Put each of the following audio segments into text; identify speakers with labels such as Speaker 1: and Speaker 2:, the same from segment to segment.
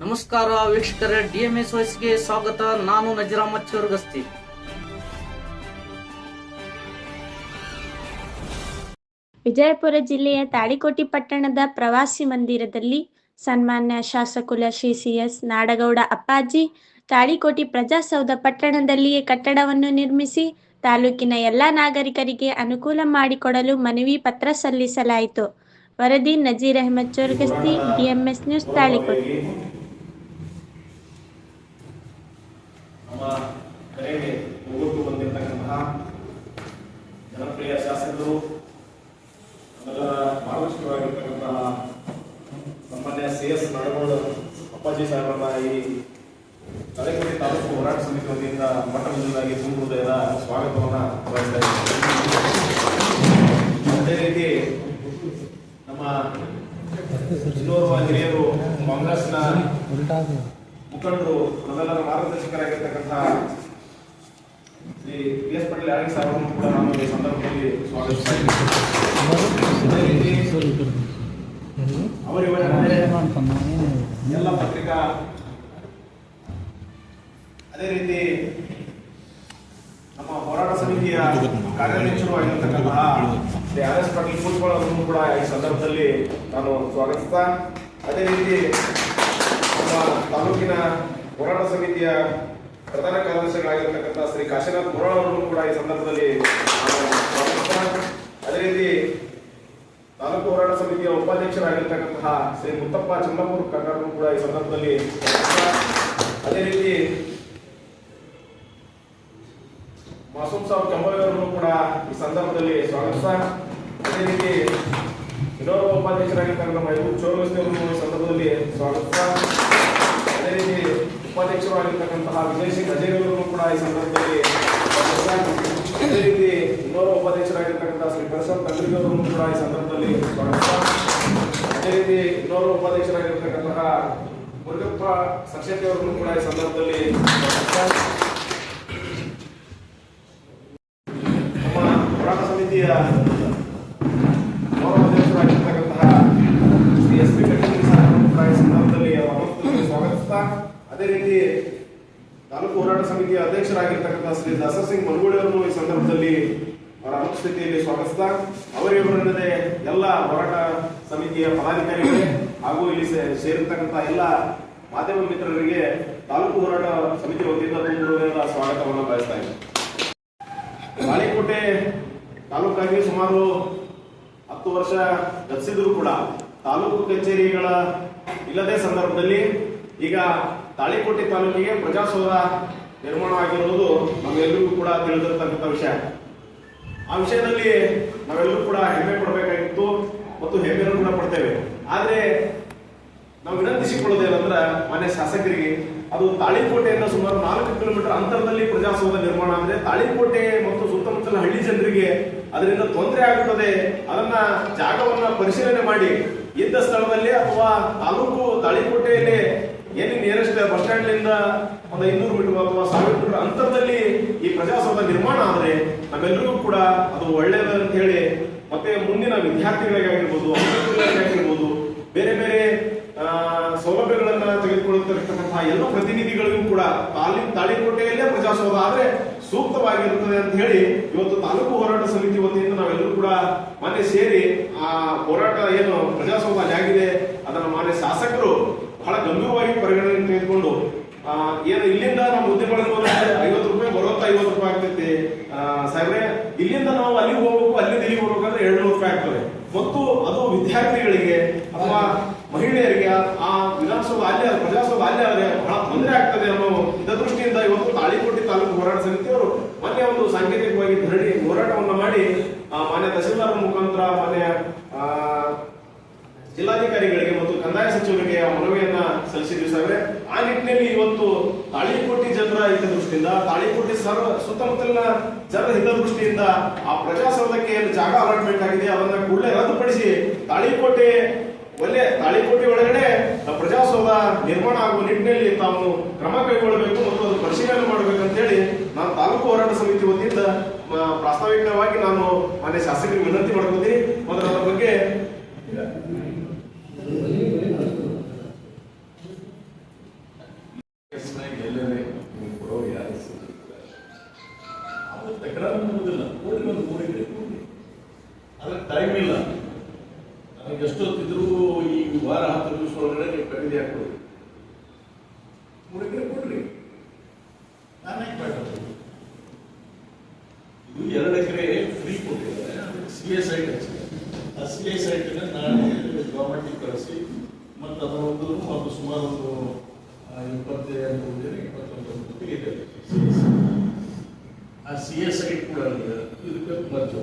Speaker 1: ನಮಸ್ಕಾರ ವೀಕ್ಷಕರೇ, DMS ವಾಯ್ಸ್ಗೆ ಸ್ವಾಗತ. ನಾನು ನಜೀರ್ ಅಹಮದ್ ಚೋರ್ಗಸ್ತಿ.
Speaker 2: ವಿಜಯಪುರ ಜಿಲ್ಲೆಯ ತಾಳಿಕೋಟೆ ಪಟ್ಟಣದ ಪ್ರವಾಸಿ ಮಂದಿರದಲ್ಲಿ ಸನ್ಮಾನ್ಯ ಶಾಸಕುಲ ಶ್ರೀ CS ನಾಡಗೌಡ ಅಪ್ಪಾಜಿ ತಾಳಿಕೋಟೆ ಪ್ರಜಾಸೌಧ ಪಟ್ಟಣದಲ್ಲಿಯೇ ಕಟ್ಟಡವನ್ನು ನಿರ್ಮಿಸಿ ತಾಲೂಕಿನ ಎಲ್ಲ ನಾಗರಿಕರಿಗೆ ಅನುಕೂಲ ಮಾಡಿಕೊಡಲು ಮನವಿ ಪತ್ರ ಸಲ್ಲಿಸಲಾಯಿತು. ವರದಿ ನಜೀರ್ ಅಹಮದ್ ಚೋರ್ಗಸ್ತಿ, DMS ನ್ಯೂಸ್, ತಾಳಿಕೋಟೆ.
Speaker 3: ನಮ್ಮ ಕರೆಗೆ ಹೋಗೋದು ಬಂದಿರತಕ್ಕಂತಹ ಜನಪ್ರಿಯ ಶಾಸಕರು, ನಮ್ಮೆಲ್ಲರ ಮಾರ್ಗದರ್ಶಕರಾಗಿರ್ತಕ್ಕಂತಹ ಸನ್ಮಾನ್ಯ CS ನಾಡಗೌಡ ಅಪ್ಪಾಜಿ ಸಾಹೇಬರನ್ನ ಈ ತಾಳಿಕೋಟೆ ತಾಲೂಕು ಹೋರಾಟ ಸಮಿತಿ ವತಿಯಿಂದ ಮೊಟ್ಟಮೊದಲಾಗಿ ತುಂಬ ಹೃದಯದ ಸ್ವಾಗತವನ್ನು ಬಯಸ್ತಾ ಇದ್ದೇನೆ. ಅದೇ ರೀತಿ ನಮ್ಮ ಇನ್ನೋರ್ವ ಹಿರಿಯರು ಕಾಂಗ್ರೆಸ್ನ ಮುಖಂಡರು, ನಮ್ಮೆಲ್ಲರ ಮಾರ್ಗದರ್ಶಕರಾಗಿರ್ತಕ್ಕಂತಹ ಶ್ರೀ PS ಪಟೇಲ್ ಯಾಳಿ ಸಾಹೇಬರನ್ನು ಕೂಡ ನಾನು ಈ ಸಂದರ್ಭದಲ್ಲಿ ಸ್ವಾಗತಿಸ್ತಾ ಇದ್ದೀನಿ. ಎಲ್ಲ ಪತ್ರಿಕಾ, ಅದೇ ರೀತಿ ನಮ್ಮ ಹೋರಾಟ ಸಮಿತಿಯ ಕಾರ್ಯಾಧ್ಯಕ್ಷರು ಆಗಿರ್ತಕ್ಕಂತಹ ಶ್ರೀ RS ಪಾಟೀಲ್ ಕೂತ್ಕೊಳ್ಳ ಅವರನ್ನು ಕೂಡ ಈ ಸಂದರ್ಭದಲ್ಲಿ ನಾನು ಸ್ವಾಗತಿಸ್ತಾ, ಅದೇ ರೀತಿ ನಮ್ಮ ತಾಲೂಕಿನ ಹೋರಾಟ ಸಮಿತಿಯ ಪ್ರಧಾನ ಕಾರ್ಯದರ್ಶಿಗಳಾಗಿರ್ತಕ್ಕಂಥ ಶ್ರೀ ಕಾಶಿನಾಥ್ ಮುರಾಳ್ ಅವರನ್ನು ಕೂಡ ಈ ಸಂದರ್ಭದಲ್ಲಿ ಅದೇ ರೀತಿ ತಾಲೂಕು ಹೋರಾಟ ಸಮಿತಿಯ ಉಪಾಧ್ಯಕ್ಷರಾಗಿರ್ತಕ್ಕಂತಹ ಶ್ರೀ ಮುತ್ತಪ್ಪ ಚಂದ್ರಪುರ ಕನ್ನಡರು ಕೂಡ ಈ ಸಂದರ್ಭದಲ್ಲಿ, ಅದೇ ರೀತಿ ಮಾಸೂಮ್ ಸಾಬ್ ಕೆಂಬಾವಿ ಅವರನ್ನು ಕೂಡ ಈ ಸಂದರ್ಭದಲ್ಲಿ ಸ್ವಾಗತಿಸ್ತಾ, ಅದೇ ರೀತಿ ಇನ್ನೋರ್ವ ಉಪಾಧ್ಯಕ್ಷರಾಗಿರ್ತಕ್ಕಂಥ ಮೈಬೂಬ್ ಚೋರ್ಗಸ್ತಿ ಅವರನ್ನು ಈ ಸಂದರ್ಭದಲ್ಲಿ ಸ್ವಾಗತಿಸ್ತಾ, ಅದೇ ರೀತಿ ಉಪಾಧ್ಯಕ್ಷರು ಆಗಿರ್ತಕ್ಕಂತಹ ವಿಜಯ್ ಸಿಂಗ್ ಅಜಯ್ ಅವರನ್ನು ಕೂಡ ಈ ಸಂದರ್ಭದಲ್ಲಿ, ಅದೇ ರೀತಿ ಇನ್ನೋರ್ವ ಉಪಾಧ್ಯಕ್ಷರಾಗಿರ್ತಕ್ಕಂತಹ ಶ್ರೀ ಪ್ರಸಾದ್ ತಂಗ್ರಿಗ್ ಅವರನ್ನು ಕೂಡ ಈ ಸಂದರ್ಭದಲ್ಲಿ ಸ್ವಾಗತಿಸ್ತಾ, ಅದೇ ರೀತಿ ಇನ್ನೋರ್ವ ಉಪಾಧ್ಯಕ್ಷರಾಗಿರ್ತಕ್ಕಂತಹ ಮುರುಗಪ್ಪ ಸಕ್ಷೇತಿ ಅವರನ್ನು ಕೂಡ ಈ ಸಂದರ್ಭದಲ್ಲಿ ಸ್ವಾಗತಿಸ್ತಾ, ನಮ್ಮ ಹೋರಾಟ ಸಮಿತಿಯ ಗೌರವಾಧ್ಯಕ್ಷರಾಗಿರ್ತಕ್ಕಂತಹ ಶ್ರೀ SP ಕಟೀಲ್ ಸಾಹೇಬರನ್ನು ಕೂಡ ಈ ಸಂದರ್ಭದಲ್ಲಿ ಸ್ವಾಗತಿಸ್ತಾ, ಅದೇ ರೀತಿ ತಾಲೂಕು ಹೋರಾಟ ಸಮಿತಿಯ ಅಧ್ಯಕ್ಷರಾಗಿರ್ತಕ್ಕಂತಹ ಶ್ರೀ ದಾಸರ್ ಸಿಂಗ್ ಮನಗೂಳಿ ಅವರನ್ನು ಈ ಸಂದರ್ಭದಲ್ಲಿ ಅವರ ಅನುಪಸ್ಥಿತಿಯಲ್ಲಿ ಸ್ವಾಗತಿಸ್ತಾ, ಅವರಿವರಲ್ಲದೆ ಎಲ್ಲ ಹೋರಾಟ ಸಮಿತಿಯ ಪದಾಧಿಕಾರಿಗಳಿಗೆ ಹಾಗೂ ಇಲ್ಲಿ ಸೇರಿರ್ತಕ್ಕಂತಹ ಎಲ್ಲ ಮಾಧ್ಯಮ ಮಿತ್ರರಿಗೆ ತಾಲೂಕು ಹೋರಾಟ ಸಮಿತಿ ವತಿಯಿಂದ ತುಂಬ ಸ್ವಾಗತವನ್ನು ಬಯಸ್ತಾ ಇದ್ದೇನೆ. ತಾಳಿಕೋಟೆ ತಾಲೂಕಾಗಿ ಸುಮಾರು 10 ವರ್ಷ ಗತಿಸಿದ್ರು ಕೂಡ ತಾಲೂಕು ಕಚೇರಿಗಳ ಇಲ್ಲದೆ ಸಂದರ್ಭದಲ್ಲಿ ಈಗ ತಾಳಿಕೋಟೆ ತಾಲೂಕಿಗೆ ಪ್ರಜಾಸೌಧ ನಿರ್ಮಾಣ ಆಗಿರುವುದು ನಮ್ಮೆಲ್ಲರಿಗೂ ಕೂಡ ತಿಳಿದಿರತಕ್ಕಂಥ ವಿಷಯ. ಆ ವಿಷಯದಲ್ಲಿ ನಾವೆಲ್ಲರೂ ಕೂಡ ಹೆಮ್ಮೆ ಪಡಬೇಕಾಗಿತ್ತು ಮತ್ತು ಹೆಮ್ಮೆಯನ್ನು ಕೂಡ ಪಡ್ತೇವೆ. ಆದರೆ ನಾವು ವಿನಂತಿಸಿಕೊಳ್ಳೋದೇನಂದ್ರೆ ಮಾನ್ಯ ಶಾಸಕರಿಗೆ, ಅದು ತಾಳಿಕೋಟೆಯಿಂದ ಸುಮಾರು 4 ಕಿಲೋಮೀಟರ್ ಅಂತರದಲ್ಲಿ ಪ್ರಜಾಸೌಧ ನಿರ್ಮಾಣ ಅಂದರೆ ತಾಳಿಕೋಟೆ ಮತ್ತು ಸುತ್ತಮುತ್ತಲ ಹಳ್ಳಿ ಜನರಿಗೆ ಅದರಿಂದ ತೊಂದರೆ ಆಗುತ್ತದೆ. ಅದನ್ನ ಜಾಗವನ್ನ ಪರಿಶೀಲನೆ ಮಾಡಿ ಇದ್ದ ಸ್ಥಳದಲ್ಲಿ ಅಥವಾ ತಾಲೂಕು ತಾಳಿಕೋಟೆಯಲ್ಲಿ ಏನು ನಿಯರೆಸ್ಟ್ ಬಸ್ ಸ್ಟ್ಯಾಂಡ್ ಲಿಂದ ಒಂದು 500 ಮೀಟರ್ ಅಥವಾ 1000 ಮೀಟರ್ ಅಂತರದಲ್ಲಿ ಈ ಪ್ರಜಾಸೌಧ ನಿರ್ಮಾಣ ಆದರೆ ನಮ್ಮೆಲ್ಲರಿಗೂ ಕೂಡ ಅದು ಒಳ್ಳೆಯದು ಅಂತ ಹೇಳಿ, ಮತ್ತೆ ಮುಂದಿನ ವಿದ್ಯಾರ್ಥಿಗಳಿಗಾಗಿರ್ಬೋದು, ಆಗಿರ್ಬೋದು, ಬೇರೆ ಬೇರೆ ಸೌಲಭ್ಯಗಳನ್ನ ತೆಗೆದುಕೊಳ್ಳುತ್ತಿರ್ತಕ್ಕಂತಹ ಎಲ್ಲ ಪ್ರತಿನಿಧಿಗಳಿಗೂ ಕೂಡ ತಾಳಿಕೋಟೆಯಲ್ಲೇ ಪ್ರಜಾಸೌಧ ಆದ್ರೆ ಸೂಕ್ತವಾಗಿರುತ್ತದೆ ಅಂತ ಹೇಳಿ ಇವತ್ತು ತಾಲೂಕು ಹೋರಾಟ ಸಮಿತಿ ವತಿಯಿಂದ ನಾವೆಲ್ಲರೂ ಕೂಡ ಮೊನ್ನೆ ಸೇರಿ ಆ ಹೋರಾಟ ಏನು ಪ್ರಜಾಸೌಧ ಆಗಿದೆ ಅದನ್ನ ಮಾನ್ಯ ಶಾಸಕರು ಬಹಳ ಗಂಭೀರವಾಗಿ ಪರಿಗಣನೆ ತೆಗೆದುಕೊಂಡು ಏನು ಇಲ್ಲಿಂದ ನಮ್ಮ ಉದ್ಯಮಗಳಿಗೆ 50 ರೂಪಾಯಿ ಬರುವಂತ 50 ರೂಪಾಯಿ ಆಗ್ತೈತಿ ಸಾಹೇಬ್ರೆ, ಇಲ್ಲಿಂದ ನಾವು ಅಲ್ಲಿಗೆ ಹೋಗ್ಬೇಕು, ಅಲ್ಲಿಂದ ಇಲ್ಲಿಗೆ ಹೋಗ್ಬೇಕಂದ್ರೆ 200 ರೂಪಾಯಿ ಆಗ್ತದೆ. ಮತ್ತು ಅದು ವಿದ್ಯಾರ್ಥಿಗಳಿಗೆ ಅಥವಾ ಮಹಿಳೆಯರಿಗೆ ಆ ವಿಧಾನಸೌಧ ಅಲ್ಲೇ ಪ್ರಜಾಸೌಧ ಅಲ್ಲೇ ಆದರೆ ಬಹಳ ತೊಂದರೆ ಆಗ್ತದೆ ಅನ್ನೋ ದೃಷ್ಟಿಯಿಂದ ಇವತ್ತು ತಾಳಿಕೋಟೆ ತಾಲೂಕು ಹೋರಾಟ ಸಮಿತಿಯವರು ಮೊನ್ನೆ ಒಂದು ಸಾಂಕೇತಿಕವಾಗಿ ಧರಣಿ ಹೋರಾಟವನ್ನು ಮಾಡಿ ಮಾನ್ಯ ತಹಸೀಲ್ದಾರ್ ಮುಖಾಂತರ ಮಾನ್ಯ ಜಿಲ್ಲಾಧಿಕಾರಿಗಳಿಗೆ ಮತ್ತು ಕಂದಾಯ ಸಚಿವರಿಗೆ ಮನವಿಯನ್ನ ಸಲ್ಲಿಸಿದ್ವಿ ಸಾಹೇಬ್ರೆ. ಆ ನಿಟ್ಟಿನಲ್ಲಿ ಇವತ್ತು ತಾಳಿಕೋಟೆ ಜನರ ಹಿತದೃಷ್ಟಿಯಿಂದ, ತಾಳಿಕೋಟೆ ಸುತ್ತಮುತ್ತಲಿನ ಜನರ ಹಿತದೃಷ್ಟಿಯಿಂದ ಆ ಪ್ರಜಾಸೌಧಕ್ಕೆ ಏನು ಜಾಗ ಅಲಾಟ್ಮೆಂಟ್ ಆಗಿದೆ ಅದನ್ನ ಕೂಡಲೇ ರದ್ದುಪಡಿಸಿ ತಾಳಿಕೋಟೆ ಒಳಗಡೆ ಪ್ರಜಾಸೌಧ ನಿರ್ಮಾಣ ಆಗುವ ನಿಟ್ಟಿನಲ್ಲಿ ತಾವು ಕ್ರಮ ಕೈಗೊಳ್ಳಬೇಕು ಮತ್ತು ಅದು ಪರಿಶೀಲನೆ ಮಾಡಬೇಕಂತೇಳಿ ನಾನು ತಾಲೂಕು ಹೋರಾಟ ಸಮಿತಿ ವತಿಯಿಂದ ಪ್ರಾಸ್ತಾವಿಕವಾಗಿ ನಾನು ಮಾನ್ಯ ಶಾಸಕರಿಗೆ ವಿನಂತಿ ಮಾಡ್ಕೋತೀನಿ. ಮೊದಲ ಅದರ ಬಗ್ಗೆ
Speaker 4: ಕೇಸ್ನಾಗ ಎಲ್ಲರೇ ನೀವು ಕೊಡೋರು ಯಾರು ಸಿಗ್ತಾರೆ ಆಮೇಲೆ ತಕರಾರು ಮಾಡೋದಿಲ್ಲ ಕೊಡ್ರಿ ಒಂದು 3 ಎಕರೆ ಕೊಡ್ರಿ ಅದಕ್ಕೆ ಟೈಮ್ ಇಲ್ಲ ನನಗೆ ಎಷ್ಟೊತ್ತಿದ್ರು ಈ ವಾರ 10 ದಿವಸ ಒಳಗಡೆ ನೀವು ಖರೀದಿ ಹಾಕೊಡ್ರಿ 3 ಎಕರೆ ಕೊಡ್ರಿ ನಾನೇ ಬೇಡ ಇದು 2 ಎಕರೆ ಫ್ರೀ ಕೊಟ್ಟಿದ್ದಾರೆ ಅದಕ್ಕೆ CA ಸೈಟ್ ಹಚ್ಚಿದೆ ಆ CA ಸೈಟನ್ನ ನಾಳೆ ಗೌರ್ಮೆಂಟಿಗೆ ಕಳಿಸಿ ಮತ್ತು ಅದರ ಒಂದು ಸುಮಾರು ಒಂದು 21 ಇದೆ ಆ CA ಸೈಟ್ ಕೂಡ ಇದಕ್ಕೆ ಮರ್ಜು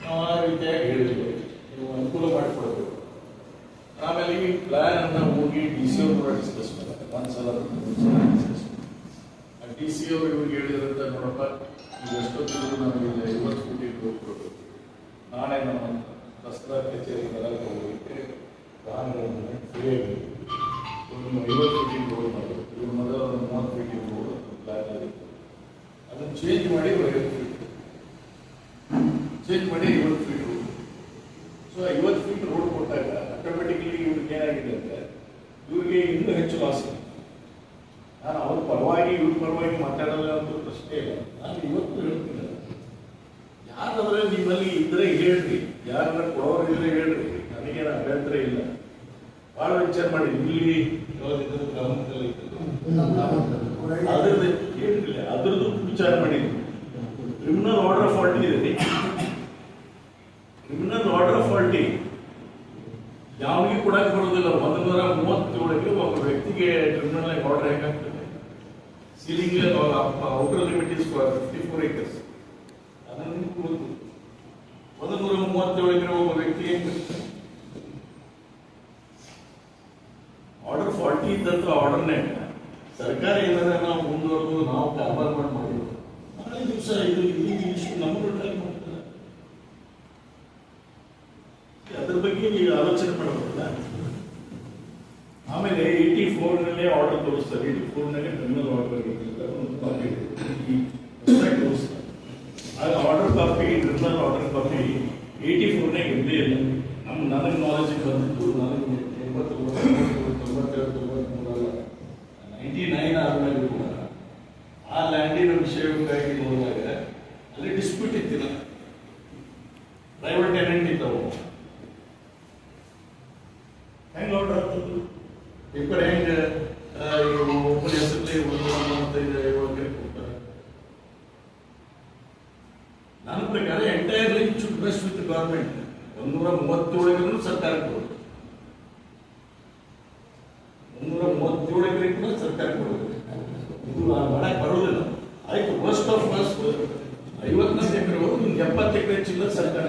Speaker 4: ನಾವು ಆ ರೀತಿಯಾಗಿ ಹೇಳಿದ್ವಿ ನೀವು ಅನುಕೂಲ ಮಾಡಿಕೊಡ್ಬೇಕು ಆಮೇಲೆ ಈ ಪ್ಲಾನ್ ಅನ್ನ ಹೋಗಿ DC ಅವರು ಕೂಡ ಡಿಸ್ಕಸ್ ಮಾಡ್ತಾರೆ ಒಂದ್ಸಲ ಡಿಸ್ಕಸ್ ಆ DC ಅವರು ಇವ್ರಿಗೆ ಹೇಳಿದ್ರಂತ ನೋಡಪ್ಪ ಈಗ ಎಷ್ಟೊತ್ತಿದ್ರು ನಾವು ಇಲ್ಲಿ 50 ಕೋಟಿ ಕೊಡಬೇಕು ನಾಳೆ ನಮ್ಮ ದಸರಾ ಕಚೇರಿ ಬರಕ್ಕೆ ಹೋಗಲಿಕ್ಕೆ ವಾಹನಗಳನ್ನು ಫ್ರೀಯಾಗಿ ಒಂದು 50 ಕೋಟಿ ರೋಡ್ ಮಾಡಬೇಕು ಇವ್ರ ಮೊದಲ ಒಂದು 30 ಕೋಟಿ ರೋಡ್ ಪ್ಲಾನ್ ಆಗಿತ್ತು ಅದನ್ನು ಚೇಂಜ್ ಮಾಡಿ 50 ಫೀಟ್ ಚೇಂಜ್ ಮಾಡಿ 50 feet road so 50 feet road ಕೊಟ್ಟಾಗ ಆಟೋಮೆಟಿಕ್ಲಿ ಇವ್ರಿಗೆ ಏನಾಗಿದೆ ಅಂದರೆ ಇವ್ರಿಗೆ ಇನ್ನೂ ಹೆಚ್ಚು ಲಾಸ್ ಇದೆ ನಾನು ಅವ್ರ ಪರವಾಗಿ ಇವ್ರ ಪರವಾಗಿ ಮಾತಾಡಲ್ಲ ಅಂತ ಪ್ರಶ್ನೆ ಇಲ್ಲ ನಾನು ಇವತ್ತು ಹೇಳ್ತೀನಿ ಯಾರಾದ್ರೆ ನಿಮ್ಮಲ್ಲಿ ಇದ್ರೆ ಹೇಳ್ರಿ ಯಾರನ್ನ ಕೊಡೋರು ಇದ್ರೆ ಹೇಳ್ರಿ ನನಗೇನು ಅಭ್ಯಂತರ ಇಲ್ಲ ಭಾಳ ವಿಚಾರ ಮಾಡಿ ಇಲ್ಲಿ ಗ್ರಾಮದಲ್ಲಿ ಅದ್ರದ್ದು ಹೇಳಿಲ್ಲ ಅದ್ರದ್ದು ವಿಚಾರ ಮಾಡಿದ್ವಿ ಕ್ರಿಮಿನಲ್ ಆರ್ಡರ್ ಆಫ್ ಫಾಲ್ಟಿ ಇದೆ ಕ್ರಿಮಿನಲ್ ಆರ್ಡರ್ ಆಫ್ ಫಾಲ್ಟಿ ಯಾವಿಗೆ ಕೊಡಕ್ಕೆ ಬರೋದಿಲ್ಲ 137ಕ್ಕೆ ಒಬ್ಬ ವ್ಯಕ್ತಿಗೆ ಕ್ರಿಮಿನಲ್ ಆರ್ಡರ್ ಹೇಗಾಗ್ತದೆ ceiling outer limit is 54 acres ಅದನ್ನು ಗೊತ್ತು 137 ಒಬ್ಬ ವ್ಯಕ್ತಿಗೆ ಆರ್ಡರ್ 40 ಇದ್ದಂತ ಆರ್ಡರ್ನೇ ಸರ್ಕಾರ ಏನಾದ್ರೆ ನಾವು ಮುಂದುವರೆದು ನಾವು ಕಾರ್ಬಾರ್ ಮಾಡಿದ್ವಿ ನಾಳೆ ದಿವಸ ಇದು ಇಷ್ಟು ನಮ್ಮನ್ನು ಟ್ರೈ ಮಾಡ್ತಾರೆ ಅದ್ರ ಬಗ್ಗೆ ನೀವು ಆಲೋಚನೆ ಮಾಡಬೇಕಲ್ಲ ಆಮೇಲೆ 84 ಆರ್ಡರ್ ತೋರಿಸ್ತಾರೆ 84 ಕ್ರಿಮಿನಲ್ ಆರ್ಡರ್ ತೋರಿಸ್ತಾರೆ ಆಗ order copy criminal order copy 84 ಇರಲೇ ಇಲ್ಲ ನನಗೆ ನಾಲೆಜಿಗೆ ಬಂದಿತ್ತು ನನಗೆ 99 ಆದ್ಮೇಲೆ ಕೂಡ ಆ ಲ್ಯಾಂಡಿನ ವಿಷಯಕ್ಕಾಗಿ ನೋಡಿದಾಗ ಅಲ್ಲಿ ಡಿಸ್ಪ್ಯೂಟ್ ಇತ್ತಿಲ್ಲ ಪ್ರೈವೇಟ್ ಟೆನೆಂಟ್ ಇದ್ದವು ಹೆಂಗ್ ಆರ್ಡರ್ ಆಗ್ತದ್ದು ಪೇಪರ್ ಹೆಂಗ ಒಬ್ಬನ ಹೆಸರಲ್ಲಿ 135 ಕೊಡ್ತಾರೆ ನನ್ನ ಪ್ರಕಾರ entirely should best with government 137 ಸರ್ಕಾರ ಕೊಡೋದು 137 ಎಕರೆ ಕೂಡ ಸರ್ಕಾರ ಕೊಡೋದು ಇದು ಮಾಡಕ್ಕೆ ಬರೋದಿಲ್ಲ ಆಯ್ತು ಫಸ್ಟ್ ಆಫ್ ಫಸ್ಟ್ 54 ಎಕರೆ ಹೋಗಿ 70 ಎಕರೆ ಚಿಲ್ಲರ್ ಸರ್ಕಾರ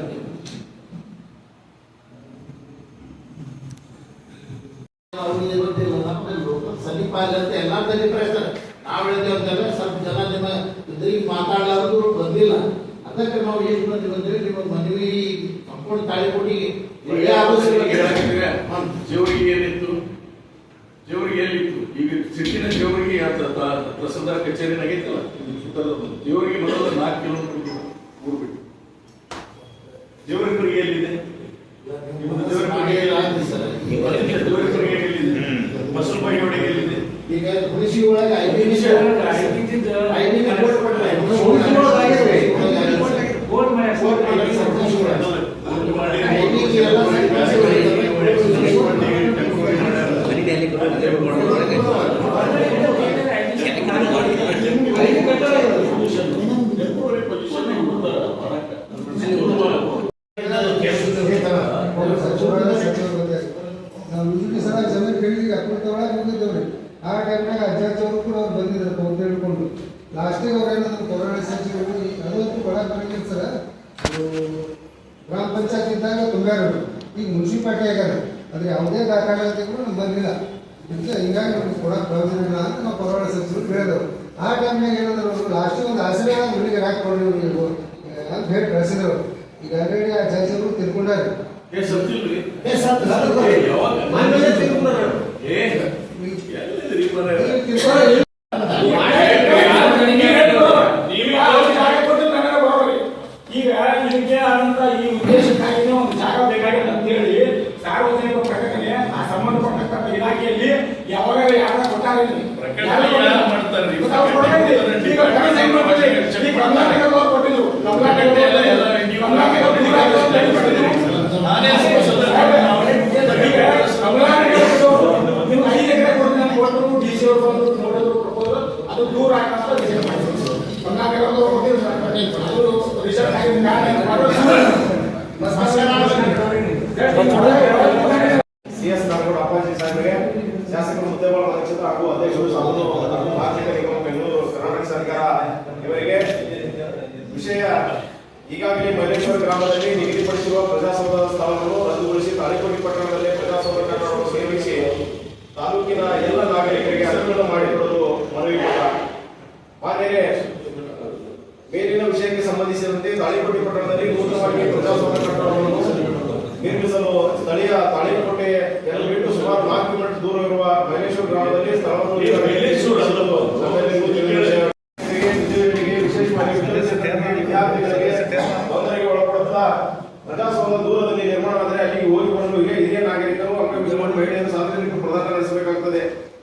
Speaker 5: ಸಮೀಪ ಅಂತ ಎಲ್ಲಾರ್ದಲ್ಲಿ ಪ್ರಯತ್ನ ನಾವು ಹೇಳಿದ್ದೇವೆ ಸ್ವಲ್ಪ ಜನ ನಿಮ್ಮ ಇದ್ರಿಗೆ ಮಾತಾಡಲಾರದು ಬಂದಿಲ್ಲ ಅದಕ್ಕೆ ನಾವು ಏನು ಬಂದಿವೆ ನಿಮ್ಮ ಮನವಿ ಸಂಪೂರ್ಣ ತಾಳಿಕೋಟಿಗೆ
Speaker 4: ಜೇವರಿಗೆ ಏನಿತ್ತು ಜೇವರಿಗೆ ಎಲ್ಲಿತ್ತು ಈಗ ಸಿಟ್ಟಿನ ಜೇವರಿಗೆ ತಹಸೀಲ್ದಾರ್ ಕಚೇರಿ ಆಗೈತಲ್ಲ ಜೇವರಿಗೆ ಮೊದಲು 4 ಕಿಲೋಮೀಟರ್ ಊರು ಬಿಟ್ಟು ಜೇವರಿಗೆ ಎಲ್ಲಿದೆ ಬಸವಬಾಯಿ ಒಳಗೆ ಎಲ್ಲಿದೆ
Speaker 5: ಈಗ ಕೃಷಿ ಒಳಗೆ
Speaker 6: ಆ ಟೈಮ್ನಾಗ ಅಜ್ಜಾಚವರು ಕೂಡ ಅವ್ರು ಬಂದಿದ್ರು ಅಂತ ಹೇಳ್ಕೊಂಡು ಲಾಸ್ಟಿಗೆ ಅವ್ರು ಏನಾದ್ರು ಕೊರೋನಾ ಸಚಿವರು ಅದೊಂದು ಒಳಗೆ ಬರಂಗಿಲ್ಲ ಸರ್ ಗ್ರಾಮ ಪಂಚಾಯತ್ ಇದ್ದಾಗ ತುಂಬ್ಯಾರ ಈಗ ಮುನ್ಸಿಪಾಲ್ಟಿ ಆಗ್ಯಾರ ಆದರೆ ಯಾವುದೇ ದಾಖಲಾತಿ ಕೂಡ ನಮ್ಗೆ ಬಂದಿಲ್ಲ ಹಿಂಗಾಗಿ ನಮ್ಗೆ ಕೊಡಕ್ಕೆ ಬರೋದಿಲ್ಲ ಅಂತ ನಾವು ಕೊರೋನಾ ಸಚಿವರು ಹೇಳಿದವರು ಆ ಟೈಮ್ನಾಗ ಏನಾದ್ರು ಅವರು ಲಾಸ್ಟಿಗೆ ಒಂದು ಆಶ್ರಯ ಹುಡುಗಿ ಹಾಕೊಂಡು ಅಂತ ಹೇಳಿ ಕಳಿಸಿದವರು ಈಗ ಆಲ್ರೆಡಿ ಆ ಜಡ್ಜರು ತಿಳ್ಕೊಂಡಾರೆ
Speaker 7: ಈಗ ನಿಮಗೆ ಆದಂತ ಈ ಉದ್ದೇಶಕ್ಕಾಗಿ ಒಂದು ಜಾಗ ಬೇಕಾಗಿದೆ ಅಂತ ಹೇಳಿ ಸಾರ್ವಜನಿಕ ಪ್ರಕಟಣೆ ಆ ಸಂಬಂಧಪಟ್ಟಂತ ಇಲಾಖೆಯಲ್ಲಿ ಯಾವಾಗ ಅದು ದೂರ ಆಗ್ತದೆ ರಿಸಲ್ಟ್ ಮಾಡಿದ್ರು ಬಂಗಾಗಿರೋದು ಅದು ರಿಸಲ್ಟ್ ಆಗಿದ್ದ
Speaker 3: ಸಿಎಸ್ ನಾಡಗೌಡ ಅಪ್ಪಾಜಿ ಸಾಹೇಬರಿಗೆ ಶಾಸಕರು ಮುದ್ದೇಬಾಳ ಅಧ್ಯಕ್ಷರು ಹಾಗೂ ಅಧ್ಯಕ್ಷರು ಆರ್ಥಿಕ ನಿಗಮ ಬೆಂಗಳೂರು ಕರ್ನಾಟಕ ಸರ್ಕಾರ ಇವರಿಗೆ ವಿಷಯ ಈಗಾಗಲೇ ಮೈಲೇಶ್ವರ ಗ್ರಾಮದಲ್ಲಿ ನಿಗದಿಪಡಿಸಿರುವ ಪ್ರಜಾಸೌಧದ ಸ್ಥಳವನ್ನು ರದ್ದುಗೊಳಿಸಿ ತಾಳಿಕೋಟಿ ಪಟ್ಟಣದಲ್ಲಿ ಪ್ರಜಾಸೌಧ ಕಟ್ಟಡವನ್ನು ನಿರ್ಮಿಸಿ ತಾಲೂಕಿನ ಎಲ್ಲ ನಾಗರಿಕರಿಗೆ ಅನುಕೂಲ ಮಾಡಿಕೊಡಲು ಮನವಿ ಮಾನ್ಯರೇ, ಮೇಲಿನ ವಿಷಯಕ್ಕೆ ಸಂಬಂಧಿಸಿದಂತೆ ತಾಳಿಕೋಟಿ ಪಟ್ಟಣದಲ್ಲಿ ನೂತನವಾಗಿ ಪ್ರಜಾಸೌಧ ಕಟ್ಟಡವನ್ನು ನಿರ್ಮಿಸಲು ಸ್ಥಳೀಯ ತಾಳಿಕೋಟೆ ಎಲ್ಲ ಬಿಟ್ಟು ಸುಮಾರು 4 ಕಿಲೋಮೀಟರ್ ದೂರ ಇರುವ ಮೈಲೇಶ್ವರ ಗ್ರಾಮದಲ್ಲಿ ಸ್ಥಳವನ್ನು ತೊಂದರೆಗೆ ಒಳಪಡುತ್ತಾ ಪ್ರಜಾಸೌಧ ದೂರದಲ್ಲಿ ನಿರ್ಮಾಣವಾದರೆ ಅಲ್ಲಿಗೆ ಹೋಗಿ ಬರಲು ಹಿರಿಯ ನಾಗರಿಕರು ಅಂಗವಿಕಲ ಮಹಿಳೆಯರು ಸಾರ್ವಜನಿಕ ಪ್ರದಾನ ನಡೆಸಬೇಕಾಗುತ್ತದೆ.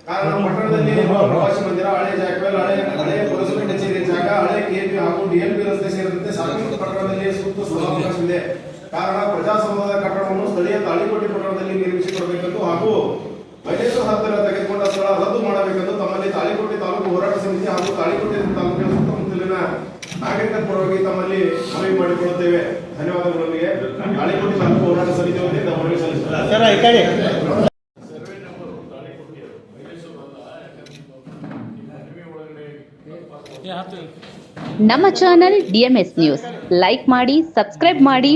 Speaker 3: ಕಾರಣ ಪಟ್ಟಣದಲ್ಲಿ ಇರುವ ಪ್ರವಾಸಿ ಮಂದಿರ, ಹಳೆ ಜಾಗವೆಲ್, ಹಳೆ ಪುರಸಭೆ ಕಚೇರಿ ಜಾಗ, ಹಳೆ ಕೆಪಿ ಹಾಗೂ ಡಿಎಲ್ಪಿ ರಸ್ತೆ ಸೇರಿದಂತೆ ಸಾಕಷ್ಟು ಪಟ್ಟಣದಲ್ಲಿ ಸೂಕ್ತ ಸ್ಥಳಾವಕಾಶವಿದೆ. ಕಾರಣ ಪ್ರಜಾಸೌಧದ ಕಟ್ಟಡವನ್ನು ಸ್ಥಳೀಯ ತಾಳಿಕೋಟೆ ಪಟ್ಟಣದಲ್ಲಿ ನಿರ್ಮಿಸಿಕೊಡಬೇಕೆಂದು ಹಾಗೂ ಮೈಲೇಶ್ವರ ಹತ್ತಿರ ತೆಗೆದುಕೊಂಡ ಸ್ಥಳ ರದ್ದು ಮಾಡಬೇಕೆಂದು ತಮ್ಮಲ್ಲಿ ತಾಳಿಕೋಟೆ ತಾಲೂಕು ಹೋರಾಟ ಸಮಿತಿ ಹಾಗೂ ತಾಳಿಕೋಟೆ ತಾಲೂಕಿನ ಸುತ್ತಮುತ್ತಲಿನ ನಾಗರಿಕ ಪರವಾಗಿ ತಮ್ಮಲ್ಲಿ ಮನವಿ ಮಾಡಿಕೊಳ್ಳುತ್ತೇವೆ. ಧನ್ಯವಾದಗಳೊಂದಿಗೆ ತಾಳಿಕೋಟೆ ತಾಲೂಕು ಹೋರಾಟ ಸಮಿತಿ ವತಿಯಿಂದ ಮನವಿ ಸಲ್ಲಿಸುತ್ತೇವೆ.
Speaker 4: ಸರ್ವೆ ನಂಬರ್ ತಾಳಿಕೋಟೆ ಮೈಲೇಶ್ವರ ಅಲ್ಲ, ಯಾಕಂದ್ರೆ ಮನವಿ ಒಳಗಡೆ
Speaker 8: ನಮ್ಮ ಚಾನೆಲ್ DMS ನ್ಯೂಸ್ ಲೈಕ್ ಮಾಡಿ, ಸಬ್ಸ್ಕ್ರೈಬ್ ಮಾಡಿ.